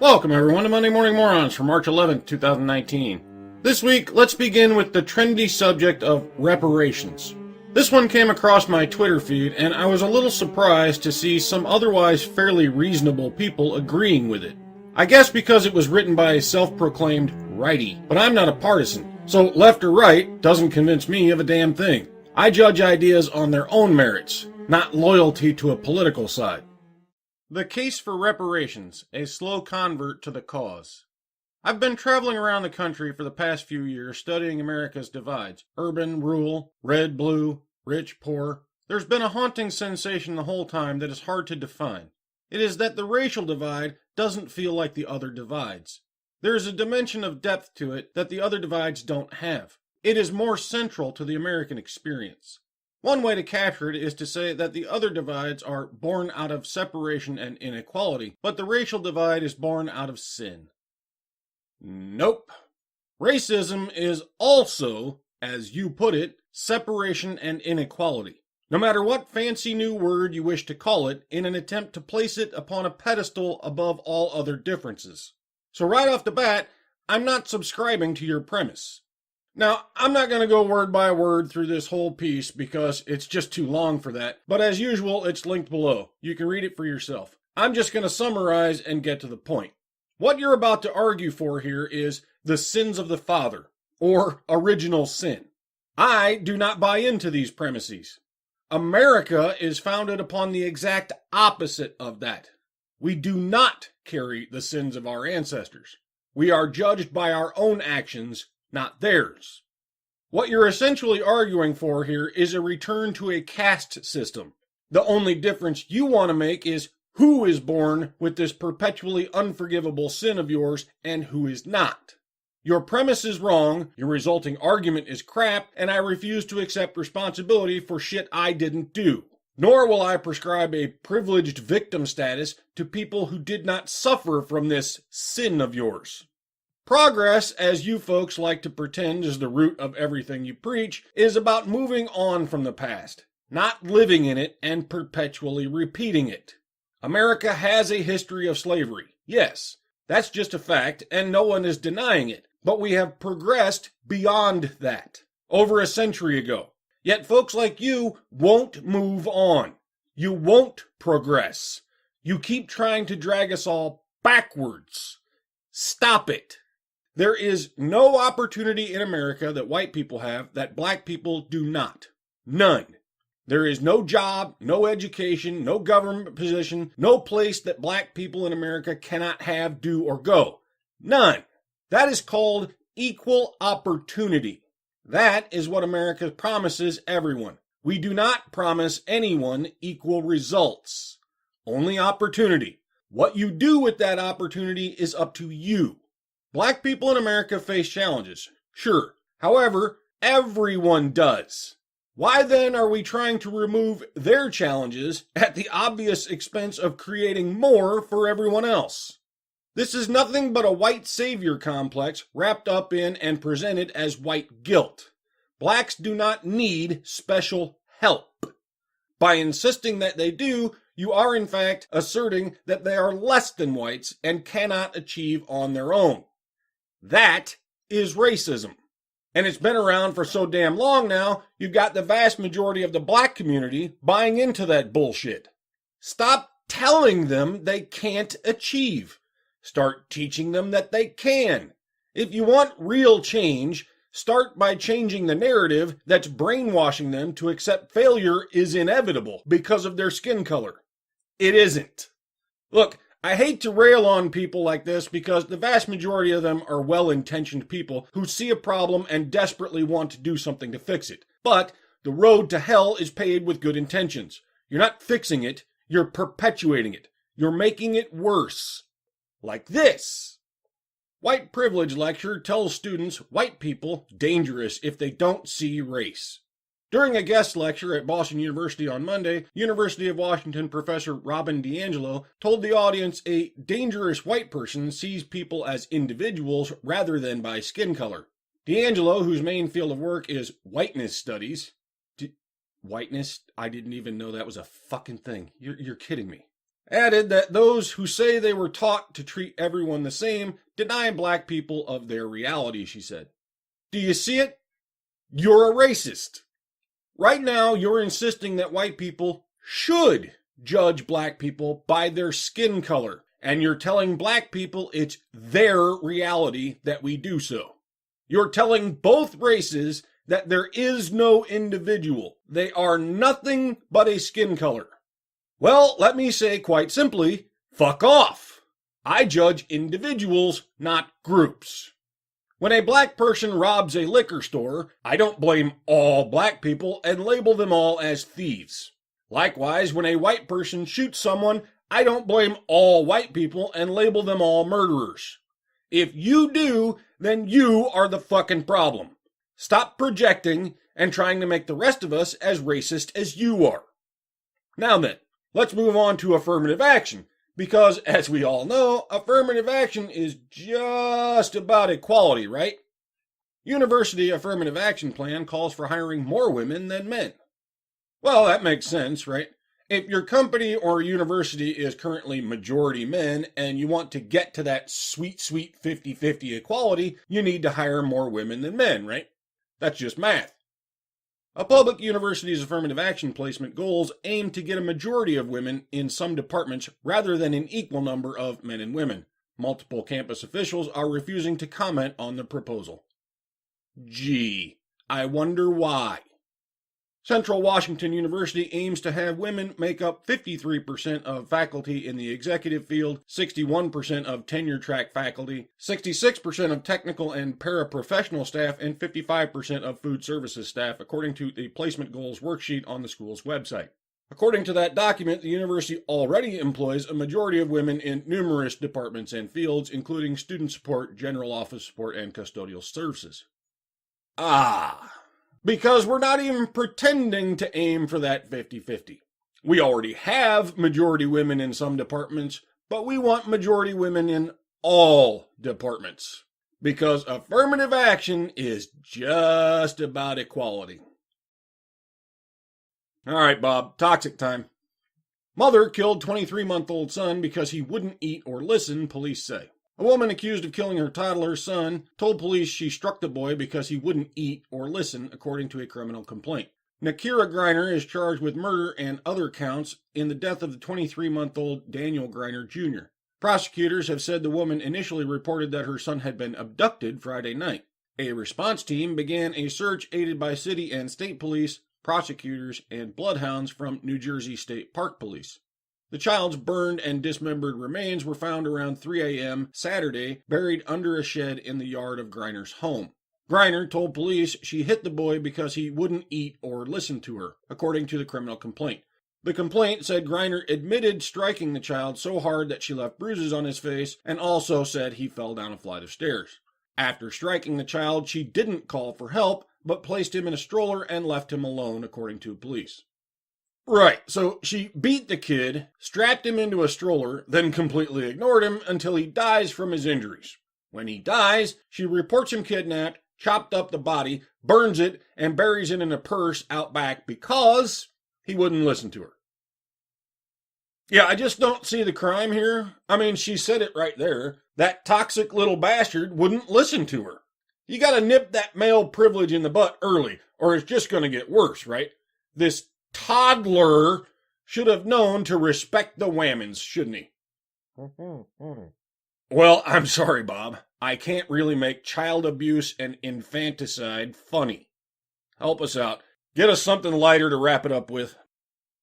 Welcome everyone to Monday Morning Morons for March 11th, 2019. This week, let's begin with the trendy subject of reparations. This one came across my Twitter feed, and I was a little surprised to see some otherwise fairly reasonable people agreeing with it. I guess because it was written by a self-proclaimed righty, but I'm not a partisan, so left or right doesn't convince me of a damn thing. I judge ideas on their own merits, not loyalty to a political side. The case for reparations, a slow convert to the cause. I've been traveling around the country for the past few years studying America's divides, urban, rural, red, blue, rich, poor. There's been a haunting sensation the whole time that is hard to define. It is that the racial divide doesn't feel like the other divides. There is a dimension of depth to it that the other divides don't have. It is more central to the American experience. One way to capture it is to say that the other divides are born out of separation and inequality, but the racial divide is born out of sin. Nope. Racism is also, as you put it, separation and inequality. No matter what fancy new word you wish to call it, in an attempt to place it upon a pedestal above all other differences. So right off the bat, I'm not subscribing to your premise. Now, I'm not going to go word by word through this whole piece because it's just too long for that, but as usual, it's linked below. You can read it for yourself. I'm just going to summarize and get to the point. What you're about to argue for here is the sins of the father, or original sin. I do not buy into these premises. America is founded upon the exact opposite of that. We do not carry the sins of our ancestors. We are judged by our own actions, not theirs. What you're essentially arguing for here is a return to a caste system. The only difference you want to make is who is born with this perpetually unforgivable sin of yours and who is not. Your premise is wrong, your resulting argument is crap, and I refuse to accept responsibility for shit I didn't do. Nor will I prescribe a privileged victim status to people who did not suffer from this sin of yours. Progress, as you folks like to pretend is the root of everything you preach, is about moving on from the past, not living in it and perpetually repeating it. America has a history of slavery. Yes, that's just a fact, and no one is denying it. But we have progressed beyond that, over a century ago. Yet folks like you won't move on. You won't progress. You keep trying to drag us all backwards. Stop it. There is no opportunity in America that white people have that black people do not. None. There is no job, no education, no government position, no place that black people in America cannot have, do, or go. None. That is called equal opportunity. That is what America promises everyone. We do not promise anyone equal results. Only opportunity. What you do with that opportunity is up to you. Black people in America face challenges, sure. However, everyone does. Why then are we trying to remove their challenges at the obvious expense of creating more for everyone else? This is nothing but a white savior complex wrapped up in and presented as white guilt. Blacks do not need special help. By insisting that they do, you are in fact asserting that they are less than whites and cannot achieve on their own. That is racism. And it's been around for so damn long now, you've got the vast majority of the black community buying into that bullshit. Stop telling them they can't achieve. Start teaching them that they can. If you want real change, start by changing the narrative that's brainwashing them to accept failure is inevitable because of their skin color. It isn't. Look, I hate to rail on people like this because the vast majority of them are well-intentioned people who see a problem and desperately want to do something to fix it. But the road to hell is paved with good intentions. You're not fixing it, you're perpetuating it. You're making it worse. Like this. White privilege lecture tells students white people dangerous if they don't see race. During a guest lecture at Boston University on Monday, University of Washington professor Robin DiAngelo told the audience a dangerous white person sees people as individuals rather than by skin color. DiAngelo, whose main field of work is whiteness studies, whiteness? I didn't even know that was a fucking thing. You're kidding me. Added that those who say they were taught to treat everyone the same deny black people of their reality, she said. Do you see it? You're a racist. Right now, you're insisting that white people should judge black people by their skin color, and you're telling black people it's their reality that we do so. You're telling both races that there is no individual. They are nothing but a skin color. Well, let me say quite simply, fuck off. I judge individuals, not groups. When a black person robs a liquor store, I don't blame all black people and label them all as thieves. Likewise, when a white person shoots someone, I don't blame all white people and label them all murderers. If you do, then you are the fucking problem. Stop projecting and trying to make the rest of us as racist as you are. Now then, let's move on to affirmative action, because as we all know, affirmative action is just about equality, right? University affirmative action plan calls for hiring more women than men. Well, that makes sense, right? If your company or university is currently majority men and you want to get to that sweet 50-50 equality, you need to hire more women than men, right? That's just math. A public university's affirmative action placement goals aim to get a majority of women in some departments rather than an equal number of men and women. Multiple campus officials are refusing to comment on the proposal. Gee, I wonder why. Central Washington University aims to have women make up 53% of faculty in the executive field, 61% of tenure-track faculty, 66% of technical and paraprofessional staff, and 55% of food services staff, according to the Placement Goals worksheet on the school's website. According to that document, the university already employs a majority of women in numerous departments and fields, including student support, general office support, and custodial services. Because we're not even pretending to aim for that 50-50. We already have majority women in some departments, but we want majority women in all departments. Because affirmative action is just about equality. All right, Bob, toxic time. Mother killed 23-month-old son because he wouldn't eat or listen, police say. A woman accused of killing her toddler son told police she struck the boy because he wouldn't eat or listen, according to a criminal complaint. Nakira Griner is charged with murder and other counts in the death of the 23-month-old Daniel Griner Jr. Prosecutors have said the woman initially reported that her son had been abducted Friday night. A response team began a search aided by city and state police, prosecutors, and bloodhounds from New Jersey State Park Police. The child's burned and dismembered remains were found around 3 a.m. Saturday, buried under a shed in the yard of Griner's home. Griner told police she hit the boy because he wouldn't eat or listen to her, according to the criminal complaint. The complaint said Griner admitted striking the child so hard that she left bruises on his face, and also said he fell down a flight of stairs. After striking the child, she didn't call for help, but placed him in a stroller and left him alone, according to police. Right, so she beat the kid, strapped him into a stroller, then completely ignored him until he dies from his injuries. When he dies, she reports him kidnapped, chopped up the body, burns it, and buries it in a purse out back because he wouldn't listen to her. Yeah, I just don't see the crime here. I mean, she said it right there. That toxic little bastard wouldn't listen to her. You gotta nip that male privilege in the butt early, or it's just gonna get worse, right? This toddler should have known to respect the whammons, shouldn't he? Well, I'm sorry, Bob. I can't really make child abuse and infanticide funny. Help us out. Get us something lighter to wrap it up with.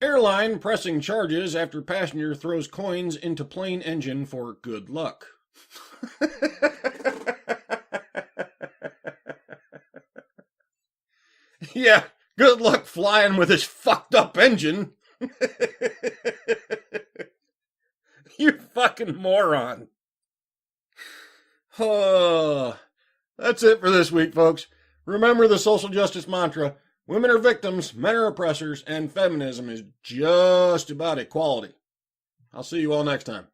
Airline pressing charges after passenger throws coins into plane engine for good luck. Yeah, good luck flying with this fucked up engine. You fucking moron. Oh, that's it for this week, folks. Remember the social justice mantra: women are victims, men are oppressors, and feminism is just about equality. I'll see you all next time.